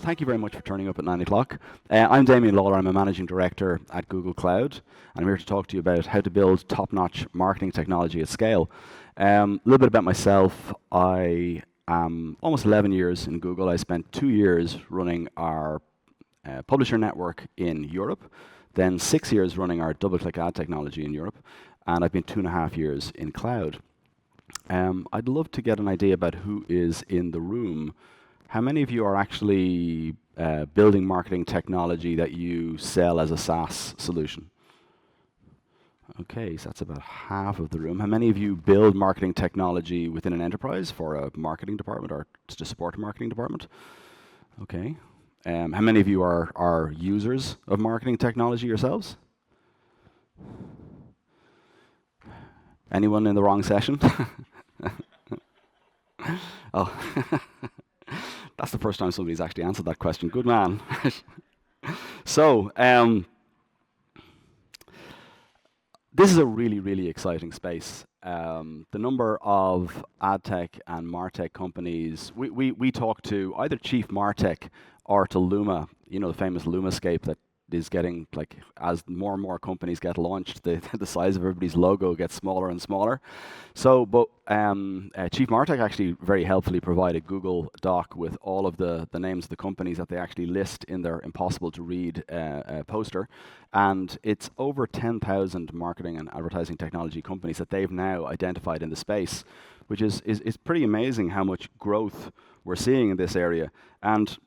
thank you very much for turning up at 9 o'clock. I'm Damian Lawlor. I'm a managing director at Google Cloud, and I'm here to talk to you about how to build top-notch marketing technology at scale. A little bit about myself. I am almost 11 years in Google. I spent 2 years running our publisher network in Europe, then 6 years running our double-click ad technology in Europe, and I've been 2.5 years in cloud. I'd love to get an idea about who is in the room. How many of you are actually building marketing technology that you sell as a SaaS solution? Okay, so that's about half of the room. How many of you build marketing technology within an enterprise for a marketing department or to support a marketing department? Okay. How many of you are users of marketing technology yourselves? Anyone in the wrong session? Oh, that's the first time somebody's actually answered that question. Good man. So, this is a really, really exciting space. The number of ad tech and MarTech companies, we talk to either chief MarTech or to Luma, you know, the famous Lumascape that is getting, like, as more and more companies get launched, the size of everybody's logo gets smaller and smaller. So, but Chief MarTech actually very helpfully provided Google Doc with all of the names of the companies that they actually list in their impossible to read poster. And it's over 10,000 marketing and advertising technology companies that they've now identified in the space, which is pretty amazing how much growth we're seeing in this area. And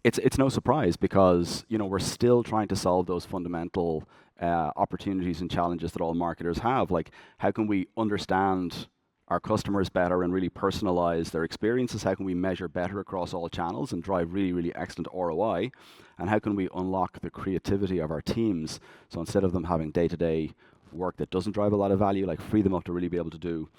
it's no surprise because, you know, we're still trying to solve those fundamental opportunities and challenges that all marketers have. Like, how can we understand our customers better and really personalize their experiences? How can we measure better across all channels and drive really, really excellent ROI? And how can we unlock the creativity of our teams? So instead of them having day-to-day work that doesn't drive a lot of value, like, free them up to really be able to do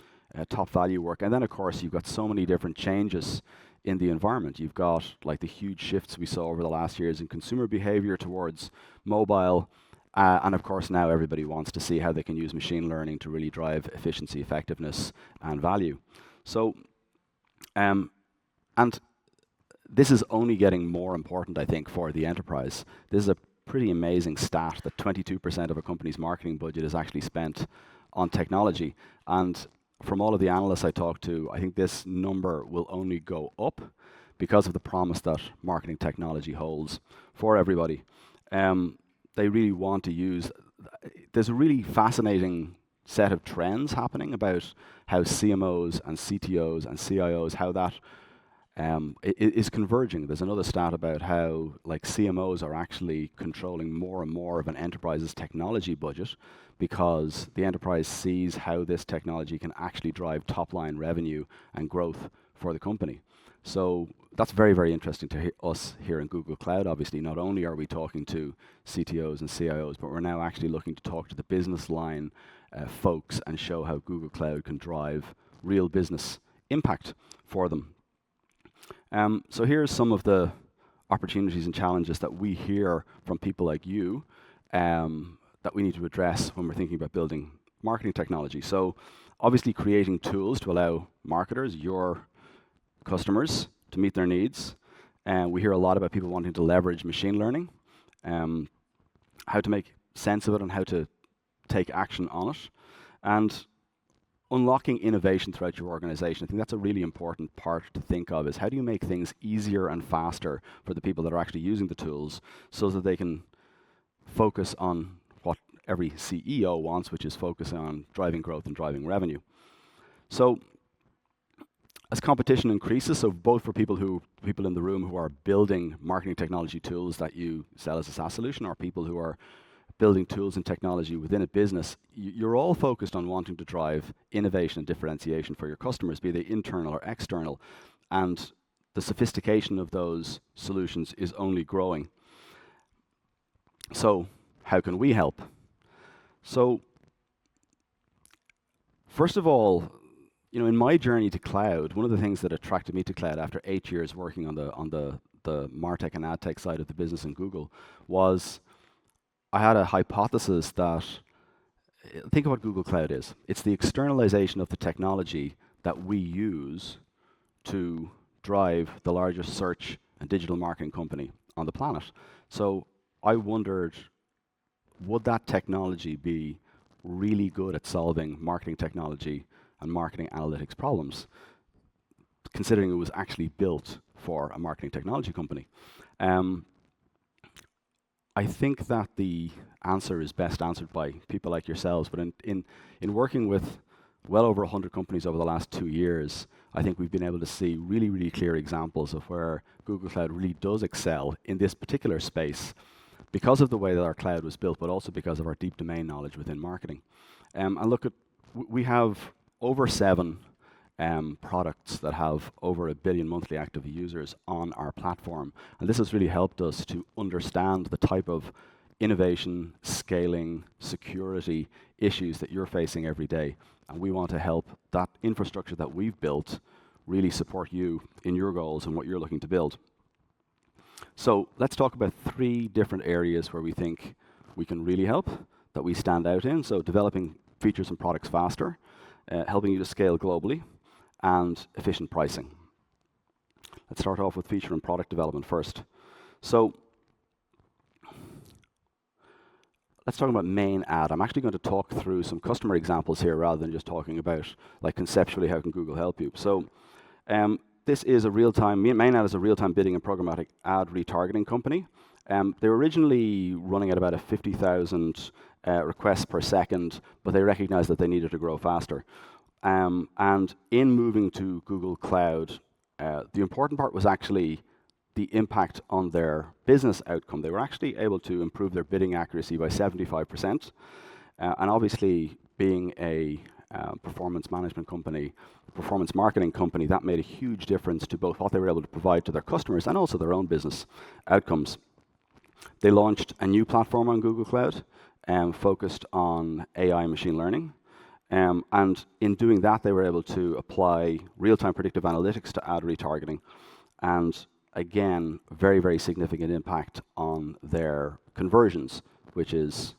top value work. And then, of course, you've got so many different changes in the environment. You've got, like, the huge shifts we saw over the last years in consumer behavior towards mobile. And of course, now everybody wants to see how they can use machine learning to really drive efficiency, effectiveness, and value. So, and this is only getting more important, I think, for the enterprise. This is a pretty amazing stat that 22% of a company's marketing budget is actually spent on technology. And from all of the analysts I talked to, I think this number will only go up because of the promise that marketing technology holds for everybody. They really want to use. There's a really fascinating set of trends happening about how CMOs and CTOs and CIOs, how that is converging. There's another stat about how, like, CMOs are actually controlling more and more of an enterprise's technology budget because the enterprise sees how this technology can actually drive top-line revenue and growth for the company. So that's very, very interesting to us here in Google Cloud. Obviously, not only are we talking to CTOs and CIOs, but we're now actually looking to talk to the business line folks and show how Google Cloud can drive real business impact for them. So here's some of the opportunities and challenges that we hear from people like you that we need to address when we're thinking about building marketing technology. So obviously creating tools to allow marketers, your customers, to meet their needs. And we hear a lot about people wanting to leverage machine learning, how to make sense of it and how to take action on it. And unlocking innovation throughout your organization. I think that's a really important part to think of, is how do you make things easier and faster for the people that are actually using the tools so that they can focus on what every CEO wants, which is focus on driving growth and driving revenue. So as competition increases, so both for people in the room who are building marketing technology tools that you sell as a SaaS solution, or people who are building tools and technology within a business, you're all focused on wanting to drive innovation and differentiation for your customers, be they internal or external. And the sophistication of those solutions is only growing. So how can we help? So first of all, you know, in my journey to cloud, one of the things that attracted me to cloud after 8 years working on the MarTech and AdTech side of the business in Google was I had a hypothesis that, think of what Google Cloud is. It's the externalization of the technology that we use to drive the largest search and digital marketing company on the planet. So I wondered, would that technology be really good at solving marketing technology and marketing analytics problems, considering it was actually built for a marketing technology company? I think that the answer is best answered by people like yourselves, but in working with well over 100 companies over the last 2 years, I think we've been able to see really, really clear examples of where Google Cloud really does excel in this particular space because of the way that our cloud was built, but also because of our deep domain knowledge within marketing. And look at, we have over 7 products that have over 1 billion monthly active users on our platform. And this has really helped us to understand the type of innovation, scaling, security issues that you're facing every day. And we want to help that infrastructure that we've built really support you in your goals and what you're looking to build. So let's talk about 3 different areas where we think we can really help, that we stand out in. So developing features and products faster, helping you to scale globally, and efficient pricing. Let's start off with feature and product development first. So let's talk about main ad. I'm actually going to talk through some customer examples here rather than just talking about, like, conceptually how can Google help you. So this is a real-time, main ad is a real-time bidding and programmatic ad retargeting company. They were originally running at about 50,000 requests per second, but they recognized that they needed to grow faster. And in moving to Google Cloud, the important part was actually the impact on their business outcome. They were actually able to improve their bidding accuracy by 75%. And obviously, being a performance management company, performance marketing company, that made a huge difference to both what they were able to provide to their customers and also their own business outcomes. They launched a new platform on Google Cloud focused on AI and machine learning. And in doing that, they were able to apply real-time predictive analytics to ad retargeting. And again, very, very significant impact on their conversions, which is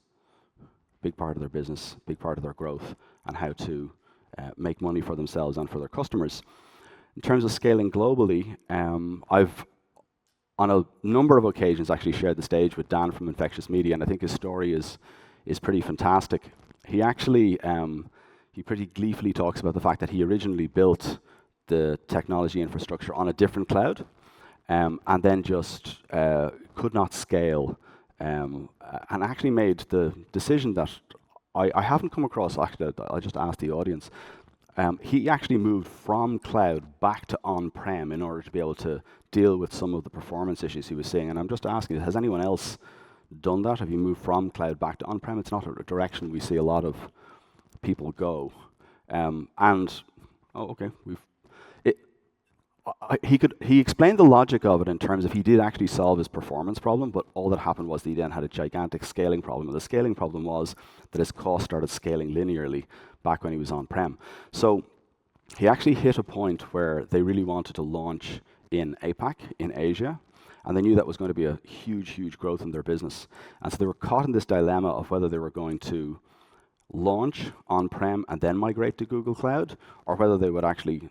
a big part of their business, big part of their growth, and how to make money for themselves and for their customers. In terms of scaling globally, I've, on a number of occasions, actually shared the stage with Dan from Infectious Media, and I think his story is pretty fantastic. He actually, he pretty gleefully talks about the fact that he originally built the technology infrastructure on a different cloud, and then just could not scale, and actually made the decision that I haven't come across. Actually, I'll just ask the audience. He actually moved from cloud back to on-prem in order to be able to deal with some of the performance issues he was seeing. And I'm just asking, has anyone else done that? Have you moved from cloud back to on-prem? It's not a direction we see a lot of people go. He explained the logic of it in terms of he did actually solve his performance problem, but all that happened was that he then had a gigantic scaling problem. And the scaling problem was that his cost started scaling linearly back when he was on-prem. So he actually hit a point where they really wanted to launch in APAC, in Asia, and they knew that was going to be a huge, huge growth in their business. And so they were caught in this dilemma of whether they were going to launch on-prem and then migrate to Google Cloud, or whether they would actually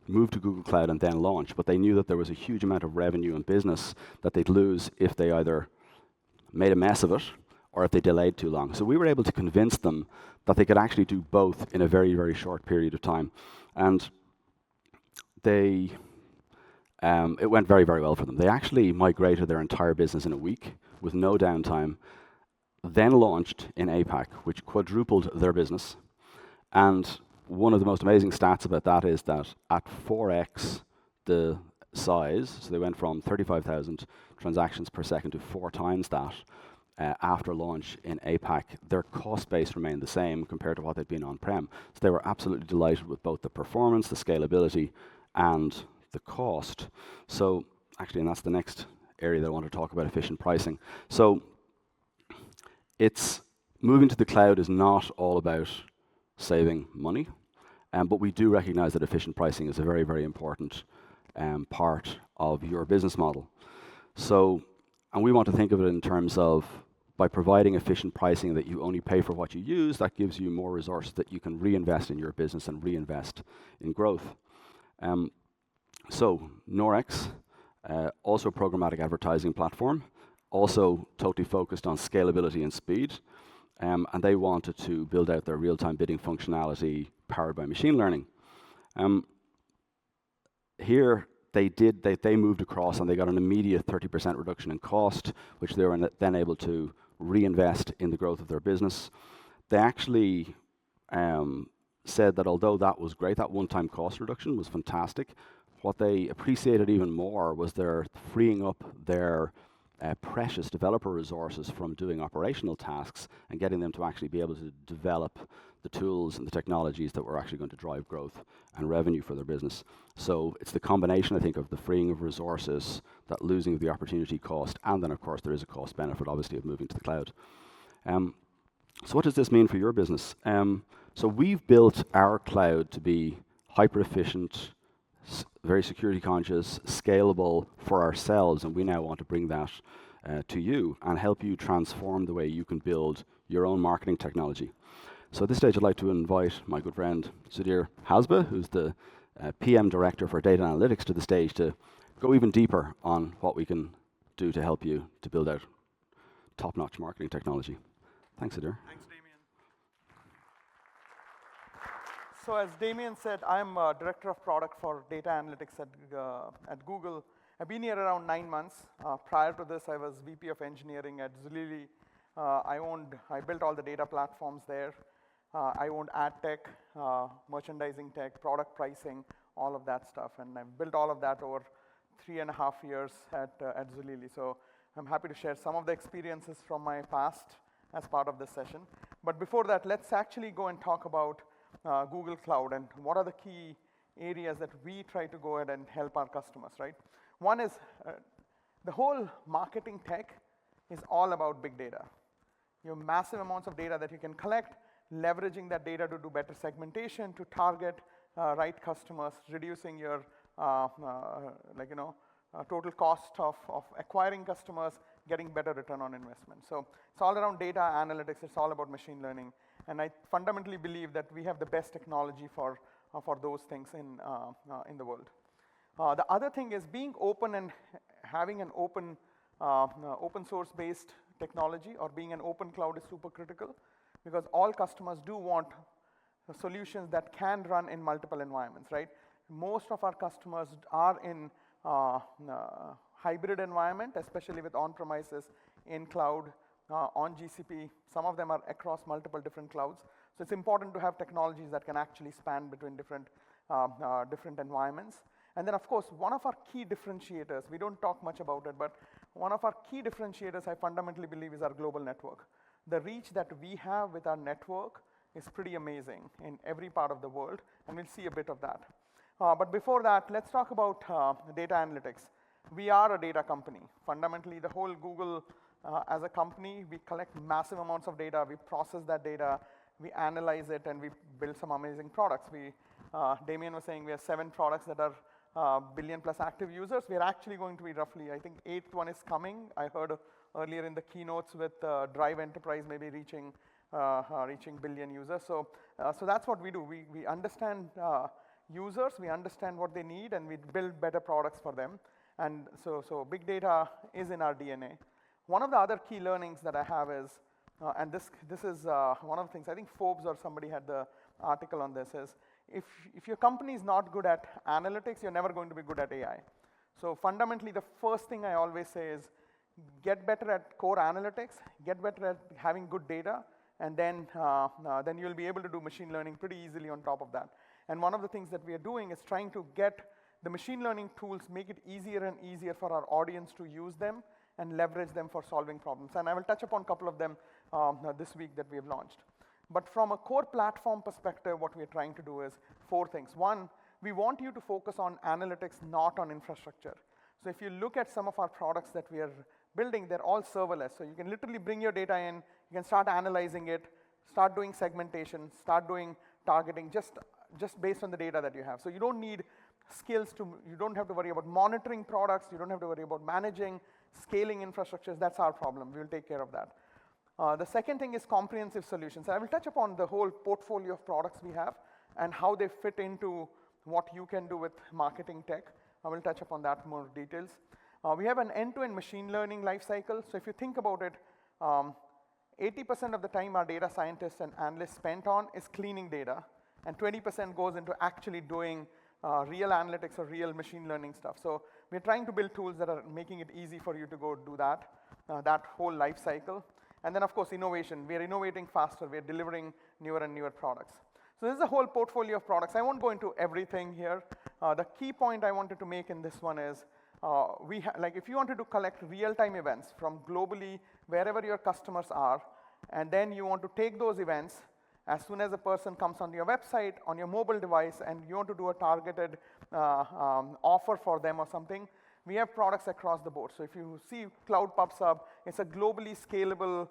move to Google Cloud and then launch. But they knew that there was a huge amount of revenue and business that they'd lose if they either made a mess of it or if they delayed too long. So we were able to convince them that they could actually do both in a very, very short period of time. And they, it went very, very well for them. They actually migrated their entire business in a week with no downtime, then launched in APAC, which quadrupled their business. And one of the most amazing stats about that is that at 4x the size, so they went from 35,000 transactions per second to 4 times that after launch in APAC, their cost base remained the same compared to what they'd been on-prem. So they were absolutely delighted with both the performance, the scalability, and the cost. So actually, and that's the next area that I want to talk about, efficient pricing. So it's moving to the cloud is not all about saving money, but we do recognize that efficient pricing is a very, very important part of your business model. So, and we want to think of it in terms of, by providing efficient pricing that you only pay for what you use, that gives you more resources that you can reinvest in your business and reinvest in growth. So Norex, Also programmatic advertising platform, also totally focused on scalability and speed. And they wanted to build out their real-time bidding functionality powered by machine learning. Here, they moved across and they got an immediate 30% reduction in cost, which they were then able to reinvest in the growth of their business. They actually said that although that was great, that one-time cost reduction was fantastic, what they appreciated even more was their freeing up their precious developer resources from doing operational tasks and getting them to actually be able to develop the tools and the technologies that were actually going to drive growth and revenue for their business. So it's the combination, I think, of the freeing of resources, that losing of the opportunity cost, and then of course there is a cost benefit, obviously, of moving to the cloud. So what does this mean for your business? So we've built our cloud to be hyper efficient, very security conscious, scalable for ourselves, and we now want to bring that to you and help you transform the way you can build your own marketing technology. So at this stage, I'd like to invite my good friend Sudhir Hasba, who's the PM Director for Data Analytics, to the stage to go even deeper on what we can do to help you to build out top-notch marketing technology. Thanks, Sudhir. Thanks, Damian. So as Damian said, I'm Director of Product for Data Analytics at Google. I've been here around 9 months. Prior to this, I was VP of Engineering at Zulily. I built all the data platforms there. I owned ad tech, merchandising tech, product pricing, all of that stuff. And I've built all of that over 3.5 years at Zulily. So I'm happy to share some of the experiences from my past as part of this session. But before that, let's actually go and talk about Google Cloud and what are the key areas that we try to go ahead and help our customers, right? One is the whole marketing tech is all about big data. You have massive amounts of data that you can collect, leveraging that data to do better segmentation, to target right customers, reducing your total cost of acquiring customers, getting better return on investment. So it's all around data analytics. It's all about machine learning. And I fundamentally believe that we have the best technology for those things in the world. The other thing is being open and having an open source based technology or being an open cloud is super critical, because all customers do want solutions that can run in multiple environments, right? Most of our customers are in hybrid environment, especially with on-premises, in cloud, on GCP. Some of them are across multiple different clouds. So it's important to have technologies that can actually span between different environments. And then, of course, one of our key differentiators, we don't talk much about it, but one of our key differentiators I fundamentally believe is our global network. The reach that we have with our network is pretty amazing in every part of the world, and we'll see a bit of that. But before that, let's talk about data analytics. We are a data company. Fundamentally, the whole Google as a company, we collect massive amounts of data, we process that data, we analyze it, and we build some amazing products. Damian was saying we have 7 products that are billion plus active users. We are actually going to be roughly, I think 8th one is coming. I heard earlier in the keynotes with Drive Enterprise maybe reaching billion users. So that's what we do. We understand users, we understand what they need, and we build better products for them. And so big data is in our DNA. One of the other key learnings that I have is, and this is one of the things, I think Forbes or somebody had the article on this, is if your company is not good at analytics, you're never going to be good at AI. So fundamentally, the first thing I always say is get better at core analytics, get better at having good data, and then you'll be able to do machine learning pretty easily on top of that. And one of the things that we are doing is trying to get the machine learning tools, make it easier and easier for our audience to use them and leverage them for solving problems. And I will touch upon a couple of them this week that we have launched. But from a core platform perspective, what we are trying to do is 4 things. One, we want you to focus on analytics, not on infrastructure. So if you look at some of our products that we are building, they're all serverless. So you can literally bring your data in, you can start analyzing it, start doing segmentation, start doing targeting, just based on the data that you have. So you don't need skills you don't have to worry about monitoring products, you don't have to worry about managing, scaling infrastructures. That's our problem. We'll take care of that. The second thing is comprehensive solutions. And I will touch upon the whole portfolio of products we have and how they fit into what you can do with marketing tech. I will touch upon that more details. We have an end-to-end machine learning lifecycle. So if you think about it, 80% of the time our data scientists and analysts spent on is cleaning data, and 20% goes into actually doing real analytics or real machine learning stuff. So we're trying to build tools that are making it easy for you to go do that whole life cycle. And then, of course, innovation. We're innovating faster. We're delivering newer and newer products. So this is a whole portfolio of products. I won't go into everything here. The key point I wanted to make in this one is, like if you wanted to collect real-time events from globally wherever your customers are, and then you want to take those events as soon as a person comes on your website, on your mobile device, and you want to do a targeted offer for them or something, we have products across the board. So if you see Cloud pops up, it's a globally scalable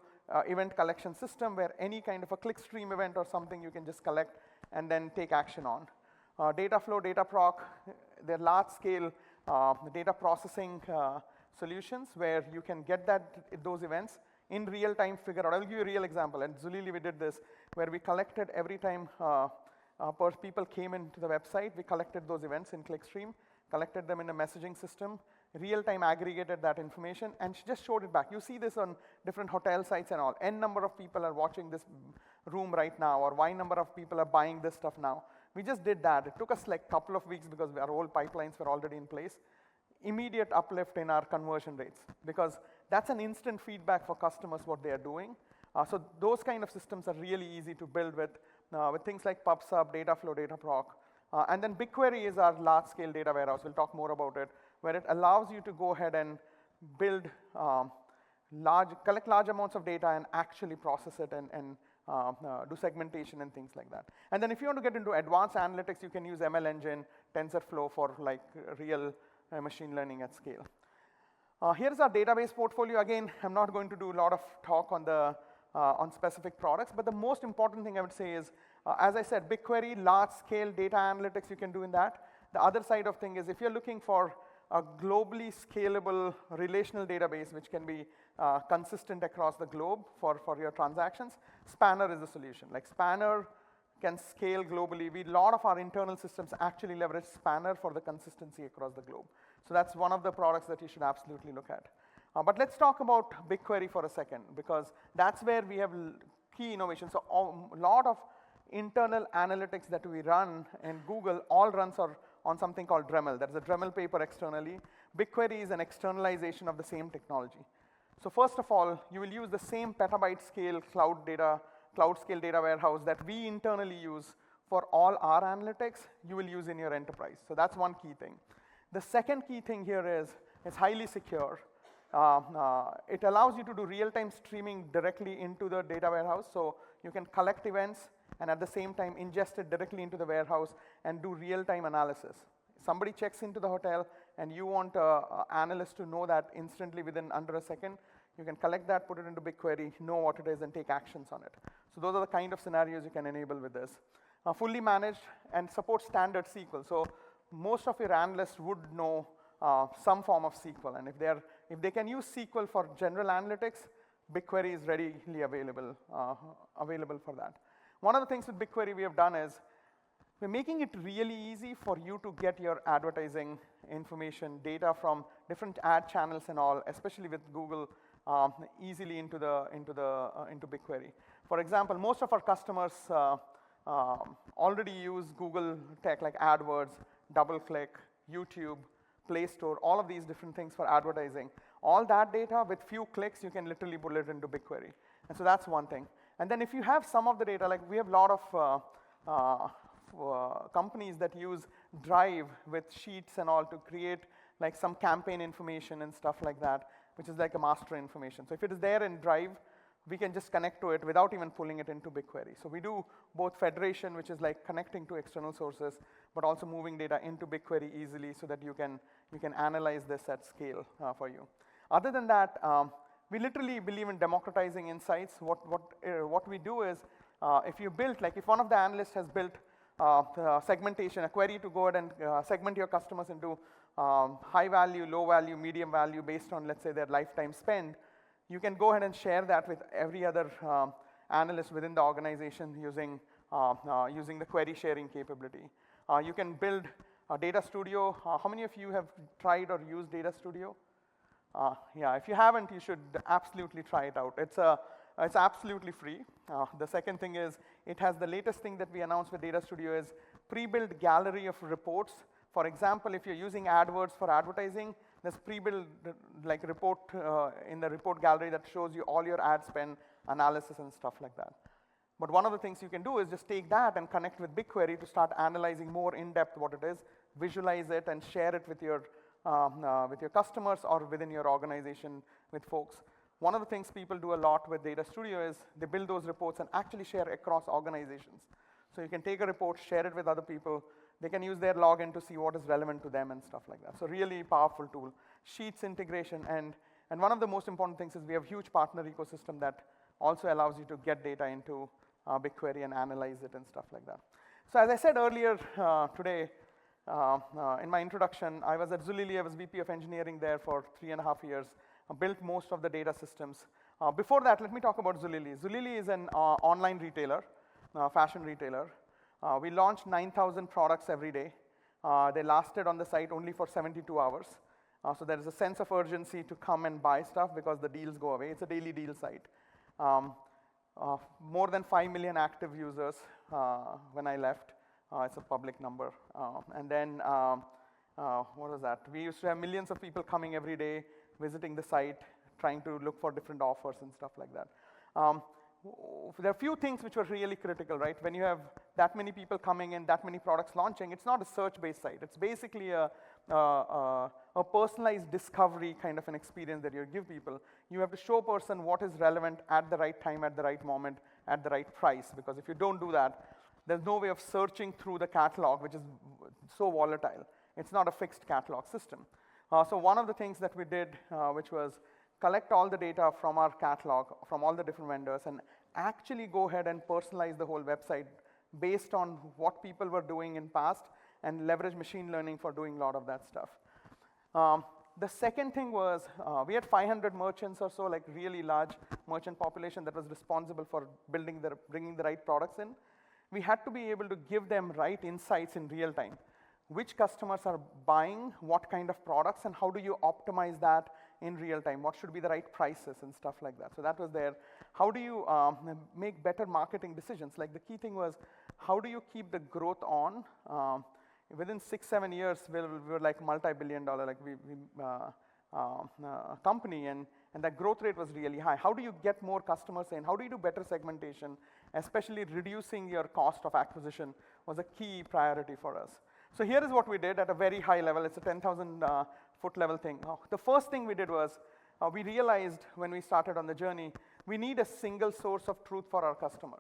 event collection system where any kind of a clickstream event or something you can just collect and then take action on. Dataflow, Dataproc, they're large-scale data processing solutions where you can get those events in real time, figure out. I'll give you a real example. At Zulily, we did this where we collected every time people came into the website, we collected those events in clickstream, collected them in a messaging system, real-time aggregated that information, and just showed it back. You see this on different hotel sites and all. N number of people are watching this room right now, or Y number of people are buying this stuff now. We just did that. It took us like a couple of weeks because our old pipelines were already in place. Immediate uplift in our conversion rates, because that's an instant feedback for customers what they are doing. So those kind of systems are really easy to build with things like PubSub, Dataflow, Dataproc. And then BigQuery is our large-scale data warehouse. We'll talk more about it, where it allows you to go ahead and build collect large amounts of data and actually process it and do segmentation and things like that. And then if you want to get into advanced analytics, you can use ML Engine, TensorFlow for like real machine learning at scale. Here's our database portfolio. Again, I'm not going to do a lot of talk on specific products, but the most important thing I would say is, as I said, BigQuery, large-scale data analytics you can do in that. The other side of thing is if you're looking for a globally scalable relational database which can be consistent across the globe for your transactions, Spanner is the solution. Like Spanner can scale globally. A lot of our internal systems actually leverage Spanner for the consistency across the globe. So that's one of the products that you should absolutely look at. But let's talk about BigQuery for a second, because that's where we have key innovations. So a lot of internal analytics that we run in Google all runs on something called Dremel. There's a Dremel paper externally. BigQuery is an externalization of the same technology. So first of all, you will use the same petabyte scale cloud scale data warehouse that we internally use for all our analytics, you will use in your enterprise. So that's one key thing. The second key thing here is it's highly secure. It allows you to do real-time streaming directly into the data warehouse. So you can collect events and at the same time ingest it directly into the warehouse and do real-time analysis. Somebody checks into the hotel and you want an analyst to know that instantly within under a second, you can collect that, put it into BigQuery, know what it is, and take actions on it. So those are the kind of scenarios you can enable with this. Fully managed and support standard SQL. So most of your analysts would know some form of SQL, and if they can use SQL for general analytics, BigQuery is readily available for that. One of the things with BigQuery we have done is we're making it really easy for you to get your advertising information, data from different ad channels and all, especially with Google, easily into BigQuery. For example, most of our customers already use Google tech like AdWords, DoubleClick, YouTube, Play Store, all of these different things for advertising. All that data with few clicks, you can literally pull it into BigQuery. And so that's one thing. And then if you have some of the data, like we have a lot of companies that use Drive with sheets and all to create like some campaign information and stuff like that, which is like a master information. So if it is there in Drive, we can just connect to it without even pulling it into BigQuery. So we do both federation, which is like connecting to external sources, but also moving data into BigQuery easily so that you can analyze this at scale for you. Other than that, we literally believe in democratizing insights. What we do is, if you build, like if one of the analysts has built segmentation, a query to go ahead and segment your customers into high value, low value, medium value based on, let's say, their lifetime spend, you can go ahead and share that with every other analyst within the organization using the query sharing capability. You can build Data Studio, how many of you have tried or used Data Studio? Yeah, if you haven't, you should absolutely try it out. It's absolutely free. The second thing is, it has the latest thing that we announced with Data Studio is pre-built gallery of reports. For example, if you're using AdWords for advertising, there's pre-built like report in the report gallery that shows you all your ad spend analysis and stuff like that. But one of the things you can do is just take that and connect with BigQuery to start analyzing more in depth what it is, visualize it, and share it with your customers or within your organization with folks. One of the things people do a lot with Data Studio is they build those reports and actually share across organizations. So you can take a report, share it with other people. They can use their login to see what is relevant to them and stuff like that. So really powerful tool. Sheets integration, and one of the most important things is we have a huge partner ecosystem that also allows you to get data into BigQuery and analyze it and stuff like that. So as I said earlier today, in my introduction, I was at Zulily. I was VP of engineering there for 3.5 years. I built most of the data systems. Before that, let me talk about Zulily. Zulily is an online retailer, fashion retailer. We launched 9,000 products every day. They lasted on the site only for 72 hours. So there is a sense of urgency to come and buy stuff because the deals go away. It's a daily deal site. More than 5 million active users when I left. It's a public number. And then, what was that? We used to have millions of people coming every day, visiting the site, trying to look for different offers and stuff like that. There are a few things which were really critical, right? When you have that many people coming in, that many products launching, it's not a search-based site. It's basically a personalized discovery kind of an experience that you give people. You have to show a person what is relevant at the right time, at the right moment, at the right price. Because if you don't do that, there's no way of searching through the catalog, which is so volatile. It's not a fixed catalog system. So one of the things that we did, which was collect all the data from our catalog, from all the different vendors, and actually go ahead and personalize the whole website based on what people were doing in past, and leverage machine learning for doing a lot of that stuff. The second thing was, we had 500 merchants or so, like really large merchant population that was responsible for bringing the right products in. We had to be able to give them right insights in real time. Which customers are buying what kind of products, and how do you optimize that in real time? What should be the right prices and stuff like that? So that was there. How do you make better marketing decisions? Like the key thing was, how do you keep the growth on? Within 6-7 years, we were like multi-billion-dollar like company, and that growth rate was really high. How do you get more customers in? How do you do better segmentation? Especially reducing your cost of acquisition was a key priority for us. So here is what we did at a very high level. It's a 10,000 foot level thing. The first thing we did was, we realized when we started on the journey, we need a single source of truth for our customer.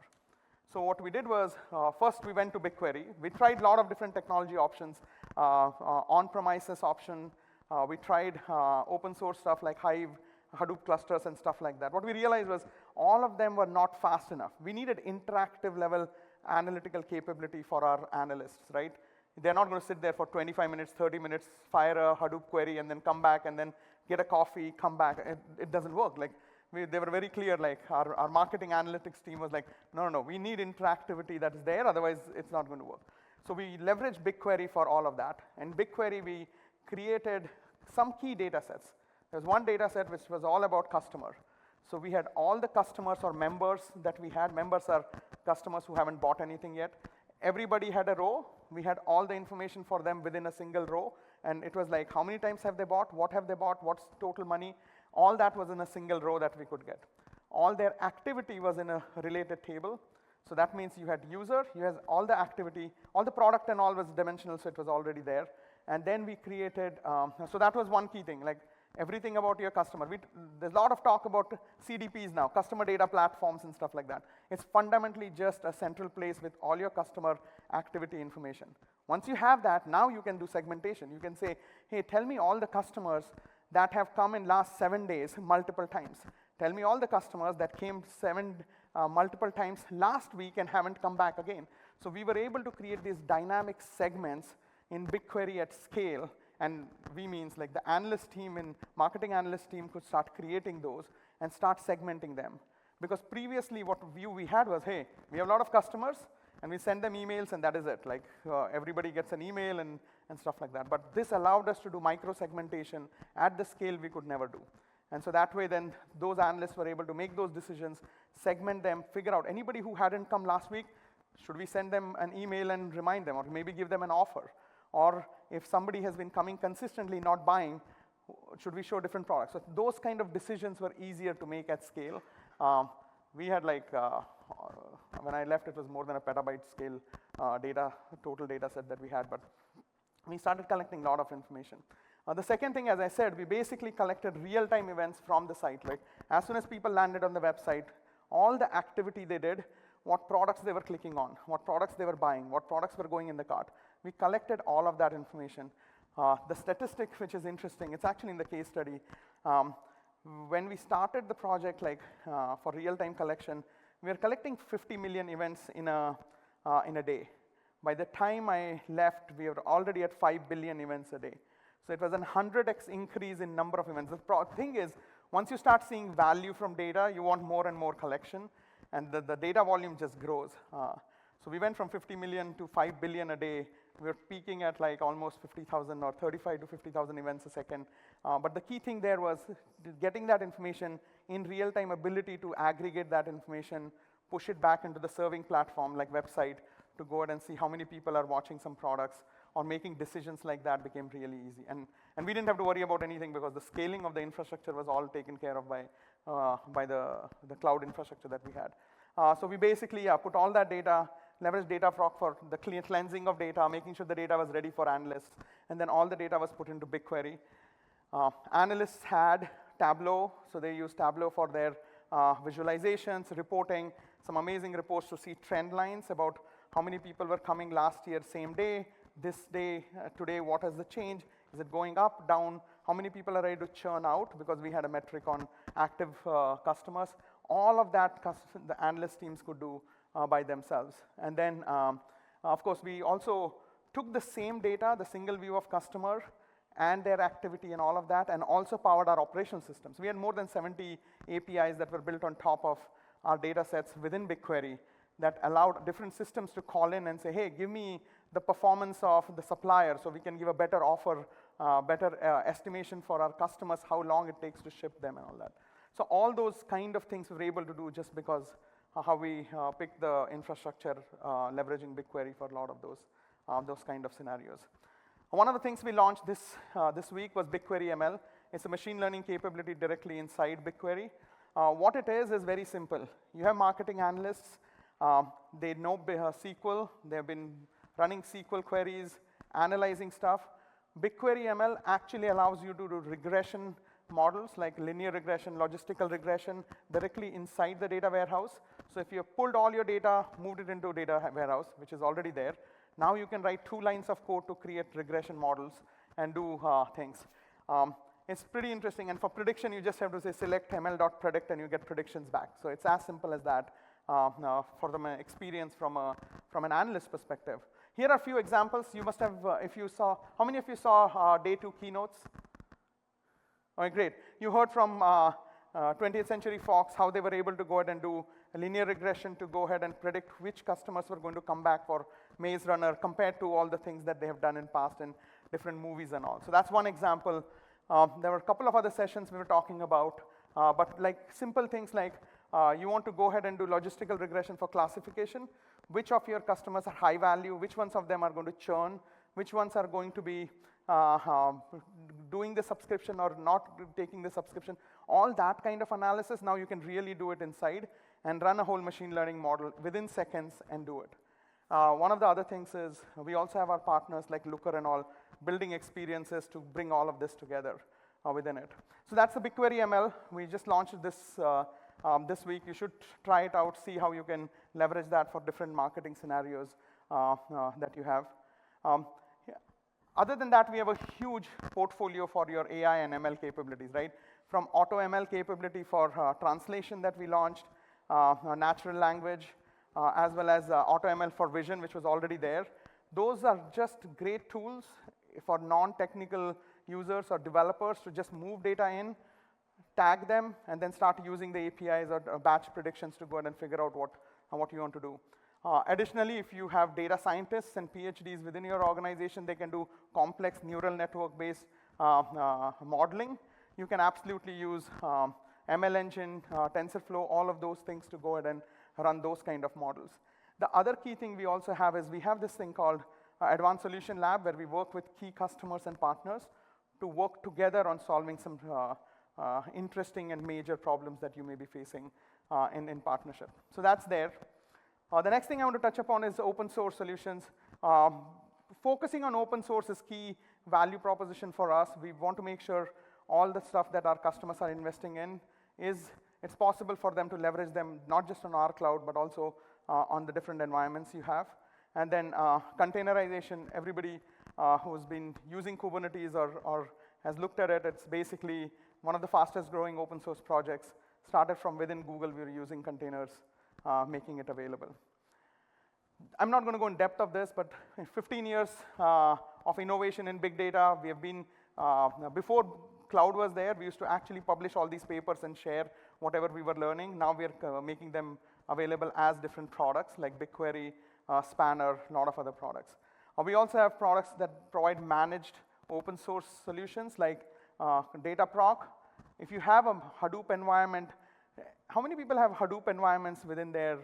So what we did was, first we went to BigQuery. We tried a lot of different technology options, on-premises option. We tried open source stuff like Hive, Hadoop clusters and stuff like that. What we realized was all of them were not fast enough. We needed interactive level analytical capability for our analysts, right? They're not going to sit there for 25 minutes, 30 minutes, fire a Hadoop query, and then come back and then get a coffee, come back. It doesn't work. Like they were very clear, like our marketing analytics team was like, no, we need interactivity that is there, otherwise it's not going to work. So we leveraged BigQuery for all of that. And BigQuery, we created some key data sets. There's one data set which was all about customer. So we had all the customers or members that we had. Members are customers who haven't bought anything yet. Everybody had a row. We had all the information for them within a single row. And it was like, how many times have they bought? What have they bought? What's total money? All that was in a single row that we could get. All their activity was in a related table. So that means you had user, you had all the activity, all the product and all was dimensional, so it was already there. And then we created, so that was one key thing, like everything about your customer. There's a lot of talk about CDPs now, customer data platforms and stuff like that. It's fundamentally just a central place with all your customer activity information. Once you have that, now you can do segmentation. You can say, hey, tell me all the customers that have come in last 7 days multiple times. Tell me all the customers that came multiple times last week and haven't come back again. So we were able to create these dynamic segments in BigQuery at scale. And we means like the analyst team and marketing analyst team could start creating those and start segmenting them. Because previously what view we had was, hey, we have a lot of customers And we send them emails, and that is it. Like, everybody gets an email and stuff like that. But this allowed us to do micro-segmentation at the scale we could never do. And so that way, then, those analysts were able to make those decisions, segment them, figure out anybody who hadn't come last week, should we send them an email and remind them, or maybe give them an offer? Or if somebody has been coming consistently, not buying, should we show different products? So those kind of decisions were easier to make at scale. We had like, when I left, it was more than a petabyte scale total data set that we had, but we started collecting a lot of information. The second thing, as I said, we basically collected real-time events from the site. Like, as soon as people landed on the website, all the activity they did, what products they were clicking on, what products they were buying, what products were going in the cart. We collected all of that information. The statistic, which is interesting, it's actually in the case study. When we started the project, like for real-time collection, we were collecting 50 million events in a day. By the time I left, we were already at 5 billion events a day. So it was a 100x increase in number of events. The thing is, once you start seeing value from data, you want more and more collection, and the data volume just grows. So we went from 50 million to 5 billion a day. We were peaking at like almost 50,000 or 35 to 50,000 events a second. But the key thing there was getting that information in real-time, ability to aggregate that information, push it back into the serving platform like website to go ahead and see how many people are watching some products, or making decisions like that became really easy. And we didn't have to worry about anything because the scaling of the infrastructure was all taken care of by the cloud infrastructure that we had. So we basically put all that data, leveraged Datafrog for the cleansing of data, making sure the data was ready for analysts, and then all the data was put into BigQuery. Analysts had Tableau, so they used Tableau for their visualizations, reporting, some amazing reports to see trend lines about how many people were coming last year, same day, this day, today, what is the change? Is it going up, down? How many people are ready to churn out? Because we had a metric on active customers. All of that the analyst teams could do by themselves. And then, of course, we also took the same data, the single view of customer, and their activity and all of that, and also powered our operational systems. We had more than 70 APIs that were built on top of our data sets within BigQuery that allowed different systems to call in and say, hey, give me the performance of the supplier so we can give a better offer, better estimation for our customers, how long it takes to ship them and all that. So all those kind of things we were able to do just because how we picked the infrastructure, leveraging BigQuery for a lot of those kind of scenarios. One of the things we launched this week was BigQuery ML. It's a machine learning capability directly inside BigQuery. What it is very simple. You have marketing analysts. They know SQL. They've been running SQL queries, analyzing stuff. BigQuery ML actually allows you to do regression models like linear regression, logistical regression directly inside the data warehouse. So if you have pulled all your data, moved it into a data warehouse, which is already there, now you can write 2 lines of code to create regression models and do things. It's pretty interesting. And for prediction, you just have to say select ml.predict and you get predictions back. So it's as simple as that for the experience from an analyst perspective. Here are a few examples. You must have, if you saw, how many of you saw day 2 keynotes? All right, great. You heard from 20th Century Fox how they were able to go ahead and do a linear regression to go ahead and predict which customers were going to come back for Maze Runner compared to all the things that they have done in past in different movies and all. So that's one example. There were a couple of other sessions we were talking about, but like simple things like you want to go ahead and do logistical regression for classification. Which of your customers are high value? Which ones of them are going to churn? Which ones are going to be doing the subscription or not taking the subscription? All that kind of analysis, now you can really do it inside and run a whole machine learning model within seconds and do it. One of the other things is we also have our partners like Looker and all building experiences to bring all of this together within it. So that's the BigQuery ML. We just launched this this week. You should try it out, see how you can leverage that for different marketing scenarios that you have. Other than that, we have a huge portfolio for your AI and ML capabilities, right? From auto ML capability for translation that we launched, natural language, as well as auto ML for vision, which was already there. Those are just great tools for non-technical users or developers to just move data in, tag them, and then start using the APIs or batch predictions to go ahead and figure out what you want to do. Additionally, if you have data scientists and PhDs within your organization, they can do complex neural network-based modeling. You can absolutely use ML engine, TensorFlow, all of those things to go ahead and run those kind of models. The other key thing we also have is we have this thing called Advanced Solution Lab, where we work with key customers and partners to work together on solving some interesting and major problems that you may be facing in partnership. So that's there. The next thing I want to touch upon is open source solutions. Focusing on open source is key value proposition for us. We want to make sure all the stuff that our customers are investing in it's possible for them to leverage them not just on our cloud, but also on the different environments you have. And then containerization, everybody who's been using Kubernetes or has looked at it, it's basically one of the fastest growing open source projects. Started from within Google, we were using containers, making it available. I'm not going to go in depth of this, but 15 years of innovation in big data. We have been, before cloud was there, we used to actually publish all these papers and share whatever we were learning. Now we're making them available as different products like BigQuery, Spanner, a lot of other products. We also have products that provide managed open source solutions like Dataproc. If you have a Hadoop environment, how many people have Hadoop environments within their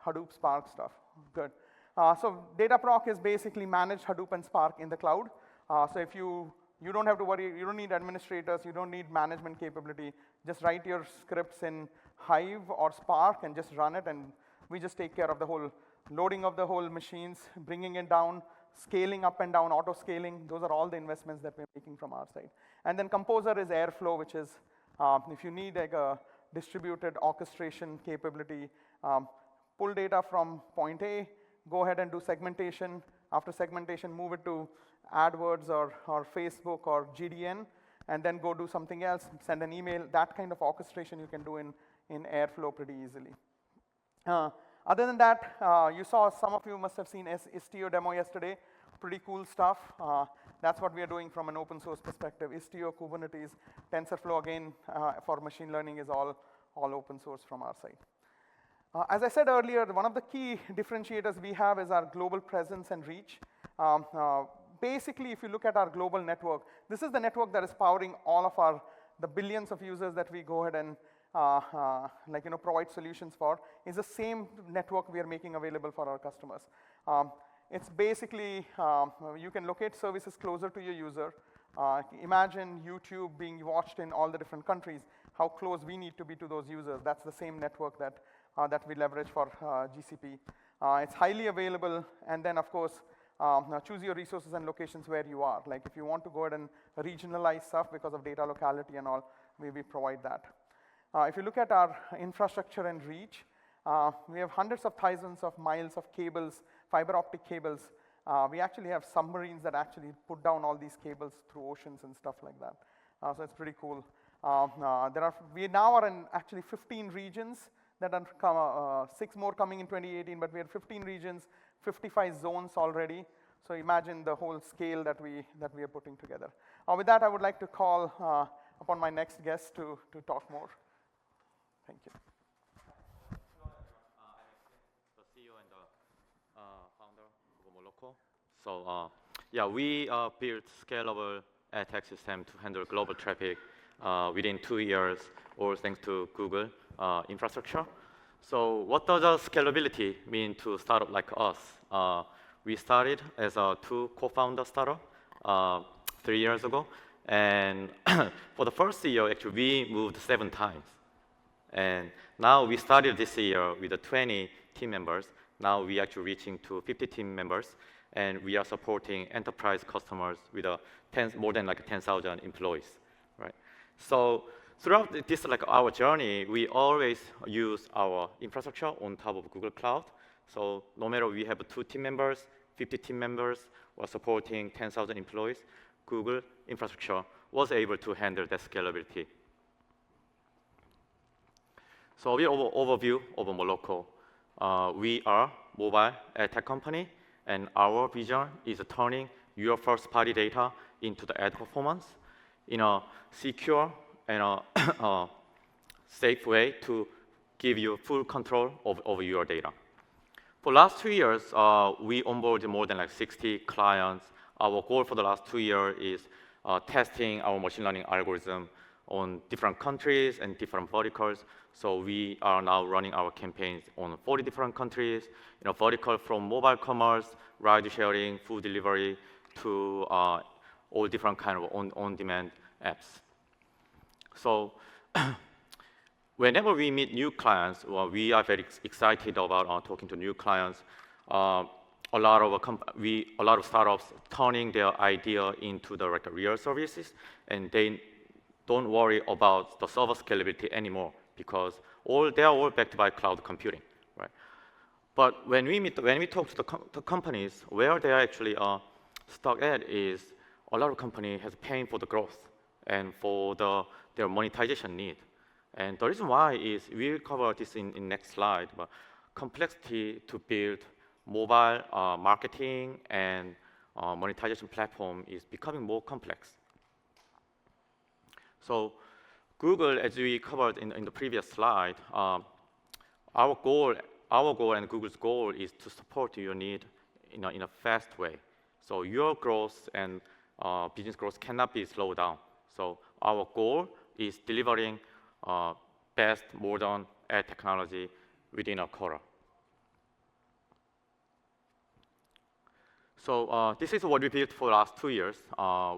Hadoop Spark stuff? Good. So Dataproc is basically managed Hadoop and Spark in the cloud. So if you don't have to worry, you don't need administrators, you don't need management capability. Just write your scripts in Hive or Spark and just run it, and we just take care of the whole loading of the whole machines, bringing it down, scaling up and down, auto scaling. Those are all the investments that we're making from our side. And then Composer is Airflow, which is if you need like a distributed orchestration capability, pull data from point A, go ahead and do segmentation. After segmentation, move it to AdWords or Facebook or GDN, and then go do something else, send an email. That kind of orchestration you can do in Airflow pretty easily. Other than that, you saw, some of you must have seen Istio demo yesterday. Pretty cool stuff. That's what we are doing from an open source perspective. Istio, Kubernetes, TensorFlow, again, for machine learning is all open source from our side. As I said earlier, one of the key differentiators we have is our global presence and reach. Basically, if you look at our global network, this is the network that is powering all of the billions of users that we go ahead and provide solutions for, is the same network we are making available for our customers. It's basically, you can locate services closer to your user. Imagine YouTube being watched in all the different countries, how close we need to be to those users. That's the same network that we leverage for GCP. It's highly available, and then of course, choose your resources and locations where you are. Like if you want to go ahead and regionalize stuff because of data locality and all, we provide that. If you look at our infrastructure and reach, we have hundreds of thousands of miles of cables, fiber optic cables. We actually have submarines that actually put down all these cables through oceans and stuff like that. So it's pretty cool. We now are in actually 15 regions that are 6 more coming in 2018, but we have 15 regions, 55 zones already. So imagine the whole scale that we are putting together. With that, I would like to call upon my next guest to talk more. Thank you. Hello, everyone. I'm the CEO and the founder of Moloco. So yeah, we built scalable ad tech system to handle global traffic within 2 years, all thanks to Google infrastructure. So what does scalability mean to a startup like us? We started as a 2 co-founder startup 3 years ago. And for the first year, actually, we moved 7 times. And now we started this year with 20 team members. Now we are actually reaching to 50 team members. And we are supporting enterprise customers with more than like 10,000 employees, right? So throughout this our journey, we always use our infrastructure on top of Google Cloud. So no matter we have 2 team members, 50 team members, or supporting 10,000 employees, Google infrastructure was able to handle that scalability. So we overview of Moloco. We are a mobile ad tech company, and our vision is turning your first-party data into the ad performance in a secure and a safe way to give you full control over your data. For last 2 years, we onboarded more than like 60 clients. Our goal for the last 2 years is testing our machine learning algorithm on different countries and different verticals. So we are now running our campaigns on 40 different countries, vertical from mobile commerce, ride sharing, food delivery, to all different kind of on-demand apps. So whenever we meet new clients, well, we are very excited about talking to new clients. A lot of startups turning their idea into the real services, and they don't worry about the server scalability anymore because they are all backed by cloud computing, right? But when we talk to the companies, where they are actually stuck at is a lot of companies has paying for the growth and for their monetization need. And the reason why is, we'll cover this in next slide, but complexity to build mobile marketing and monetization platform is becoming more complex. So Google, as we covered in the previous slide, our goal and Google's goal is to support your need in a fast way. So your growth and business growth cannot be slowed down. So our goal is delivering best modern ad technology within a quarter. So this is what we built for the last 2 years.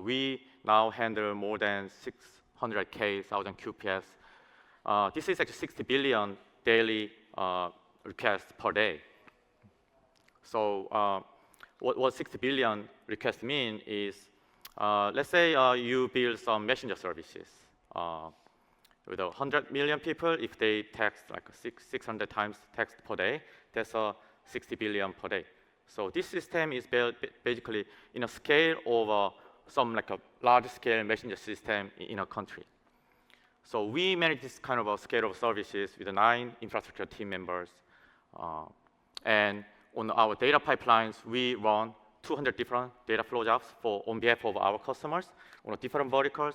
We now handle more than 600K QPS. This is actually 60 billion daily requests per day. So what 60 billion requests mean is, let's say you build some messenger services with 100 million people. If they text like 600 times text per day, that's 60 billion per day. So this system is basically in a scale of some like a large-scale messenger system in a country. So we manage this kind of a scale of services with 9 infrastructure team members. And on our data pipelines, we run 200 different data flow jobs on behalf of our customers on different verticals.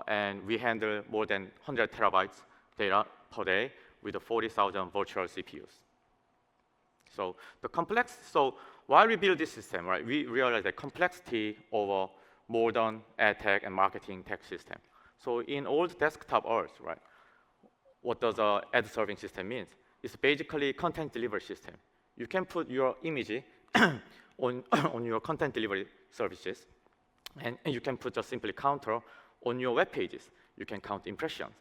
And we handle more than 100 terabytes data per day with 40,000 virtual CPUs. So while we build this system, right, we realize the complexity of a modern ad tech and marketing tech system. So in old desktop Earth, right, what does an ad serving system mean? It's basically content delivery system. You can put your image on your content delivery services, and you can put just simply counter on your web pages. You can count impressions.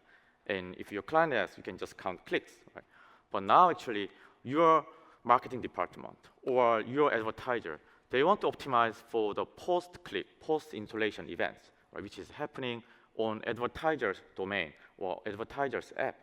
And if your client asks, you can just count clicks, right? But now actually, your marketing department or your advertiser, they want to optimize for the post-click, post-installation events, right, which is happening on advertiser's domain or advertiser's app.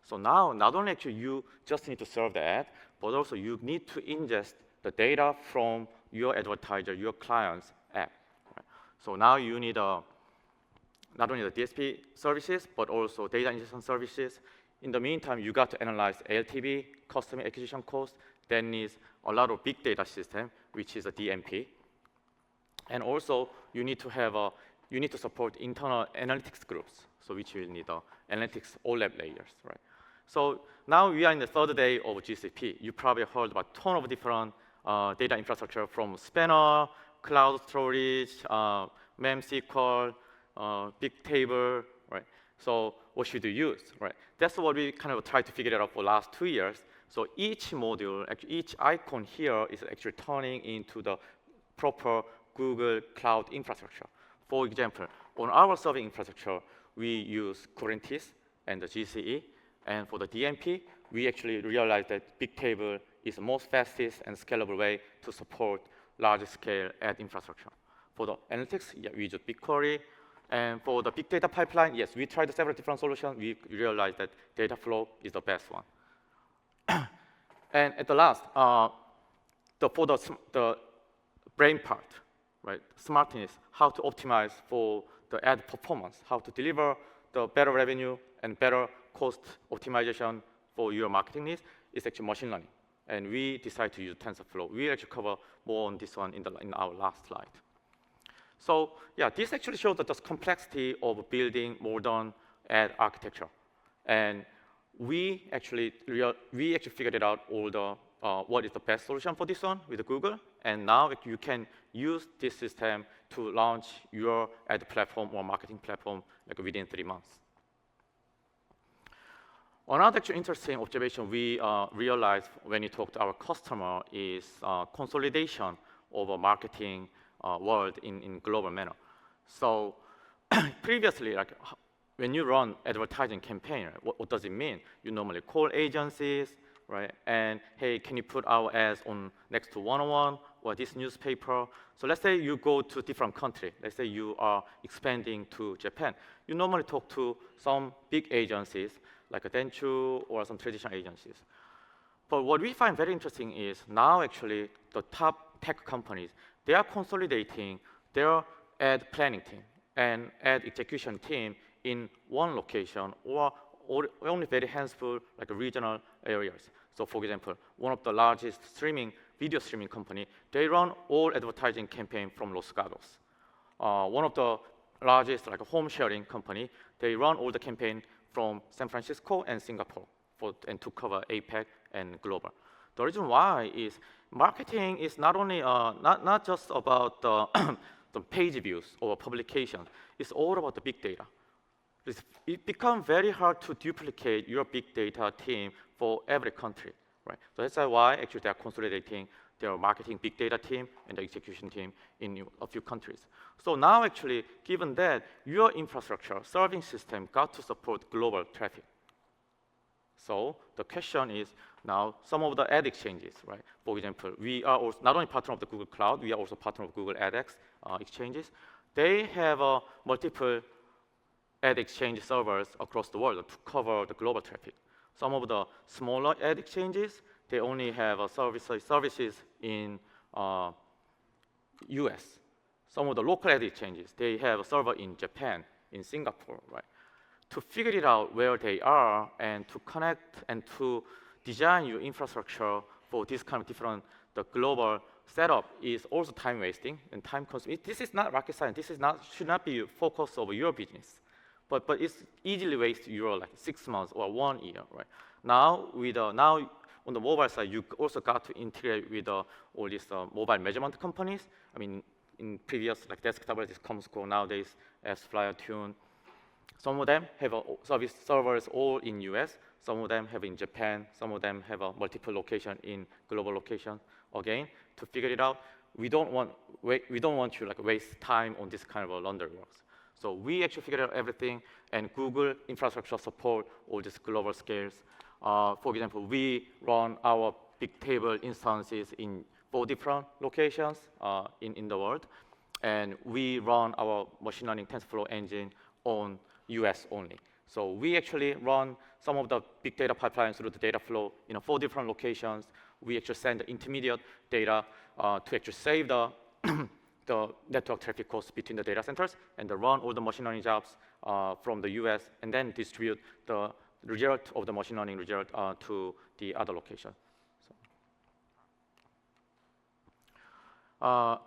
So now, not only actually you just need to serve the ad, but also you need to ingest the data from your advertiser, your client's app. Right? So now you need not only the DSP services, but also data ingestion services. In the meantime, you got to analyze LTV, customer acquisition cost. That needs a lot of big data system, which is a DMP. And also, you need to support internal analytics groups, so which will need analytics OLAP layers, right? So now we are in the 3rd day of GCP. You probably heard about a ton of different data infrastructure from Spanner, cloud storage, MemSQL, Bigtable, right? So what should you use, right? That's what we kind of tried to figure out for the last 2 years. So each module, actually each icon here is actually turning into the proper Google Cloud infrastructure. For example, on our serving infrastructure, we use Kubernetes and the GCE. And for the DMP, we actually realized that Bigtable is the most fastest and scalable way to support large-scale ad infrastructure. For the analytics, yeah, we use BigQuery. And for the big data pipeline, yes, we tried several different solutions. We realized that Dataflow is the best one. And at the last, for the brain part, right, smartness, how to optimize for the ad performance, how to deliver the better revenue and better cost optimization for your marketing needs is actually machine learning. And we decided to use TensorFlow. We actually cover more on this one in our last slide. So yeah, this actually shows the complexity of building modern ad architecture. And we actually figured it out all the what is the best solution for this one with Google. And now you can use this system to launch your ad platform or marketing platform like within 3 months. Another actually interesting observation we realized when we talk to our customer is consolidation of a marketing world in global manner. So previously, like when you run advertising campaign, what does it mean? You normally call agencies, right? And hey, can you put our ads on next to 101 or this newspaper? So let's say you go to a different country. Let's say you are expanding to Japan. You normally talk to some big agencies like a Dentsu or some traditional agencies. But what we find very interesting is now actually the top tech companies, they are consolidating their ad planning team and ad execution team in one location or only very handful like regional areas. So for example, one of the largest video streaming company, they run all advertising campaign from Los Gatos. One of the largest like home sharing company, they run all the campaign from San Francisco and Singapore and to cover APAC and global. The reason why is marketing is not only not just about the page views or publications. It's all about the big data. It becomes very hard to duplicate your big data team for every country, right? So that's why actually they are consolidating their marketing big data team and the execution team in a few countries. So now actually, given that your infrastructure serving system got to support global traffic. So the question is now some of the ad exchanges, right? For example, we are also not only partner of the Google Cloud, we are also partner of Google AdX exchanges. They have multiple ad exchange servers across the world to cover the global traffic. Some of the smaller ad exchanges, they only have services in US. Some of the local ad exchanges, they have a server in Japan, in Singapore, right? To figure it out where they are and to connect and to design your infrastructure for this kind of different, the global setup is also time wasting and time consuming. This is not rocket science. This is should not be focus of your business. But it's easily waste your like 6 months or 1 year, right? Now now on the mobile side, you also got to integrate with all these mobile measurement companies. I mean, in previous like desktop, this Comscore nowadays, S-Flyer, Tune. Some of them have service servers all in US. Some of them have in Japan. Some of them have multiple location in global location. Again, to figure it out, we don't want to like waste time on this kind of laundry works. So we actually figured out everything, and Google infrastructure support all these global scales. For example, we run our big table instances in 4 different locations in the world, and we run our machine learning TensorFlow engine on US only. So we actually run some of the big data pipelines through the data flow in 4 different locations. We actually send the intermediate data to actually save the the network traffic costs between the data centers and run all the machine learning jobs from the US and then distribute the result of the machine learning result to the other location. So,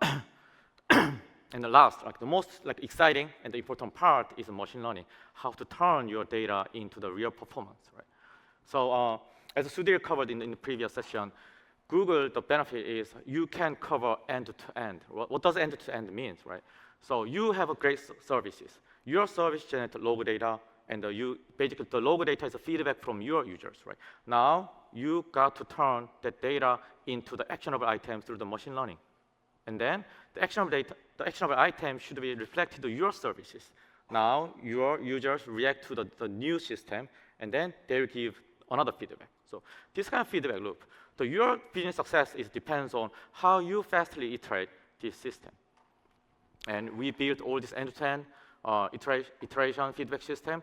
and the last, like the most like exciting and the important part is machine learning, how to turn your data into the real performance, right? So as Sudhir covered in the previous session, Google, the benefit is you can cover end-to-end. What does end-to-end mean, right? So you have a great services. Your service generates log data, and basically the log data is a feedback from your users, right? Now you got to turn that data into the actionable items through the machine learning, and then the actionable item should be reflected to your services. Now your users react to the new system, and then they will give another feedback. So this kind of feedback loop. So your business success depends on how you fastly iterate this system. And we built all this end-to-end iteration feedback system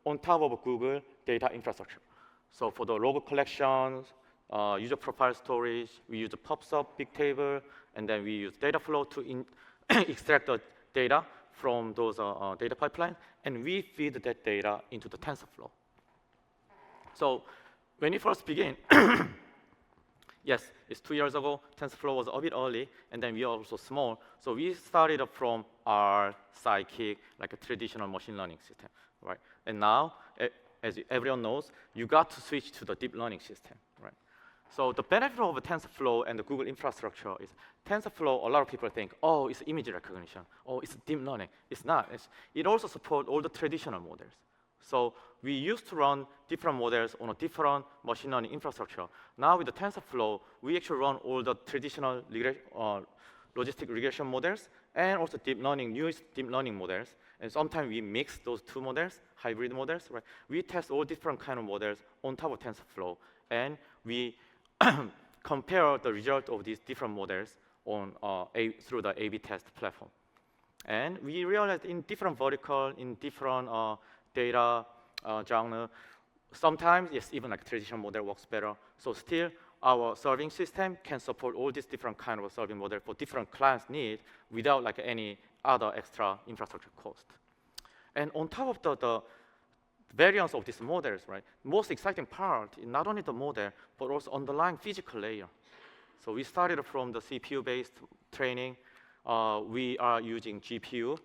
on top of Google data infrastructure. So for the logo collections, user profile storage, we use the PubSub big table, and then we use data flow to extract the data from those data pipelines, and we feed that data into the TensorFlow. So when you first begin, yes, it's 2 years ago. TensorFlow was a bit early, and then we are also small. So we started from our Scikit, like a traditional machine learning system, right? And now, as everyone knows, you got to switch to the deep learning system, right? So the benefit of TensorFlow and the Google infrastructure is TensorFlow, a lot of people think, oh, it's image recognition, oh, it's deep learning. It's not. It also supports all the traditional models. So we used to run different models on a different machine learning infrastructure. Now with the TensorFlow, we actually run all the traditional logistic regression models and also newest deep learning models. And sometimes we mix those two models, hybrid models, right? We test all different kind of models on top of TensorFlow, and we compare the result of these different models on through the A/B test platform. And we realized in different vertical, in different data genre, sometimes yes, even like traditional model works better. So still, our serving system can support all these different kind of serving model for different clients' needs without like any other extra infrastructure cost. And on top of the variance of these models, right? Most exciting part is not only the model, but also underlying physical layer. So we started from the CPU-based training. We are using GPU.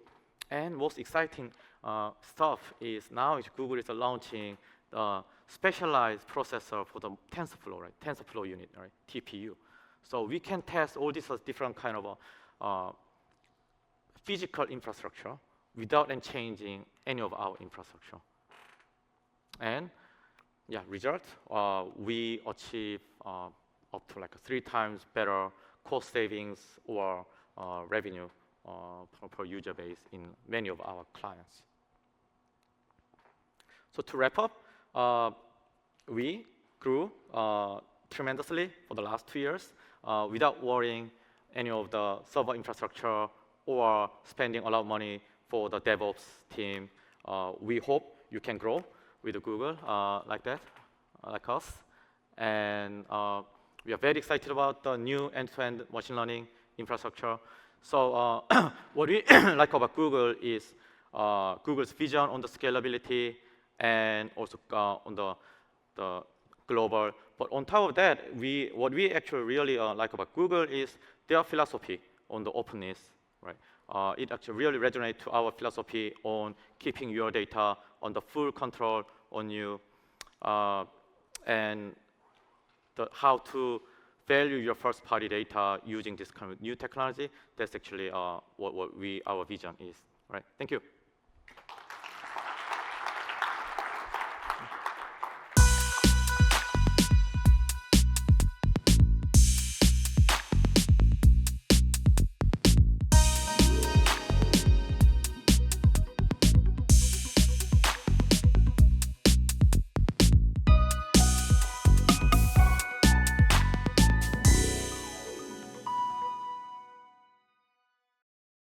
And most exciting stuff is now Google is launching the specialized processor for the TensorFlow, right? TensorFlow unit, right? TPU. So we can test all these different kind of physical infrastructure without changing any of our infrastructure. And yeah, result, we achieve up to like 3 times better cost savings or revenue per user base in many of our clients. So to wrap up, we grew tremendously for the last 2 years without worrying any of the server infrastructure or spending a lot of money for the DevOps team. We hope you can grow with Google like that, like us. And we are very excited about the new end-to-end machine learning infrastructure. So what we like about Google is Google's vision on the scalability and also on the global. But on top of that, what we actually really like about Google is their philosophy on the openness, right? It actually really resonates to our philosophy on keeping your data on the full control on you, and how to value your first-party data using this kind of new technology. That's actually what our vision is. Right? Thank you.